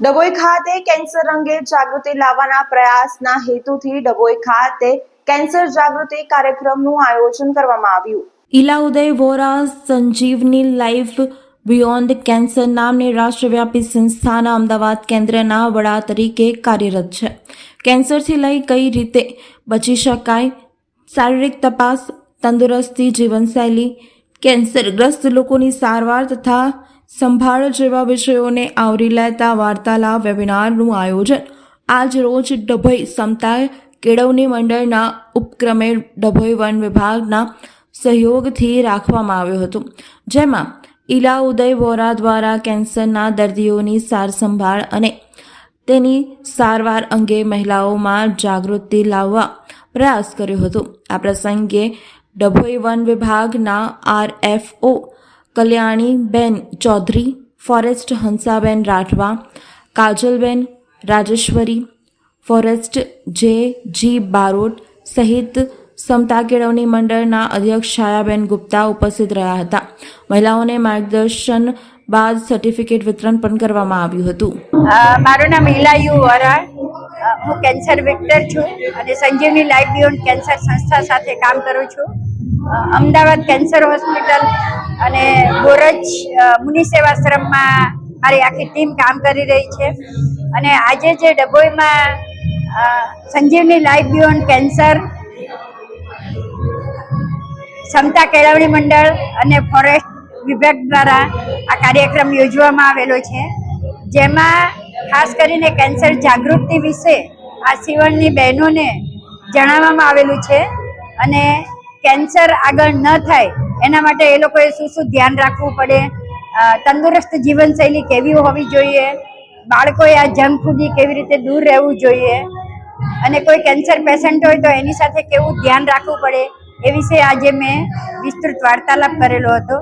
ડભોઈ ખાતે કેન્સર અંગે જાગૃતિ લાવવાના પ્રયાસના હેતુથી ડભોઈ ખાતે કેન્સર જાગૃતિ કાર્યક્રમનું આયોજન કરવામાં આવ્યું. ઇલા ઉદય વોરા સંજીવની લાઈફ બિયોન્ડ કેન્સર નામની રાષ્ટ્રવ્યાપી સંસ્થાના અમદાવાદ કેન્દ્રના વડા તરીકે કાર્યરત છે. કેન્સરથી લઈ કઈ રીતે બચી શકાય, શારીરિક તપાસ, તંદુરસ્તી જીવનશૈલી, કેન્સરગ્રસ્ત લોકોની સારવાર તથા સંભાળ જેવા વિષયોને આવરી લેતા વાર્તાલાપ વેબિનારનું આયોજન આજ રોજ ડભોઈ સમતા કેળવણી મંડળના ઉપક્રમે ડભોઈ વન વિભાગના સહયોગથી રાખવામાં આવ્યું હતું, જેમાં ઇલા ઉદય વોરા દ્વારા કેન્સરના દર્દીઓની સારસંભાળ અને તેની સારવાર અંગે મહિલાઓમાં જાગૃતિ લાવવા પ્રયાસ કર્યો હતો. આ પ્રસંગે ડભોઈ વન વિભાગના RFO Kalyaniben Chaudhary, forest Hansaben Rathwa, Kajalben Rajeshwari, forest JG Barot સહિત સમતા કેળવણી મંડળના અધ્યક્ષ છાયાબેન ગુપ્તા ઉપસ્થિત રહ્યા હતા. મહિલાઓને માર્ગદર્શન બાદ સર્ટિફિકેટ વિતરણ પણ કરવામાં આવ્યું હતું. મારું નામ ઇલા યુ વોરા, હું કેન્સર વિક્ટર છું અને સંજીવની લાઈફ બિયોન્ડ કેન્સર સંસ્થા સાથે કામ કરું છું. અમદાવાદ કેન્સર હોસ્પિટલ અને બોરજ મુનિ સેવાશ્રમમાં મારી આખી ટીમ કામ કરી રહી છે. અને આજે જે ડભોઈમાં સંજીવની લાઈફ બિયોન્ડ કેન્સર, સમતા કેળવણી મંડળ અને ફોરેસ્ટ વિભાગ દ્વારા આ કાર્યક્રમ યોજવામાં આવેલો છે, જેમાં ખાસ કરીને કેન્સર જાગૃતિ વિશે આ સીવણની બહેનોને જણાવવામાં આવેલું છે. અને કેન્સર આગળ ન થાય એના માટે એ લોકોએ શું ધ્યાન રાખવું પડે, તંદુરસ્ત જીવનશૈલી કેવી હોવી જોઈએ, બાળકોએ આ જંક ફૂડથી કેવી રીતે દૂર રહેવું જોઈએ અને કોઈ કેન્સર પેશન્ટ હોય તો એની સાથે કેવું ધ્યાન રાખવું પડે એ વિશે આજે મેં વિસ્તૃત વાર્તાલાપ કરેલો હતો.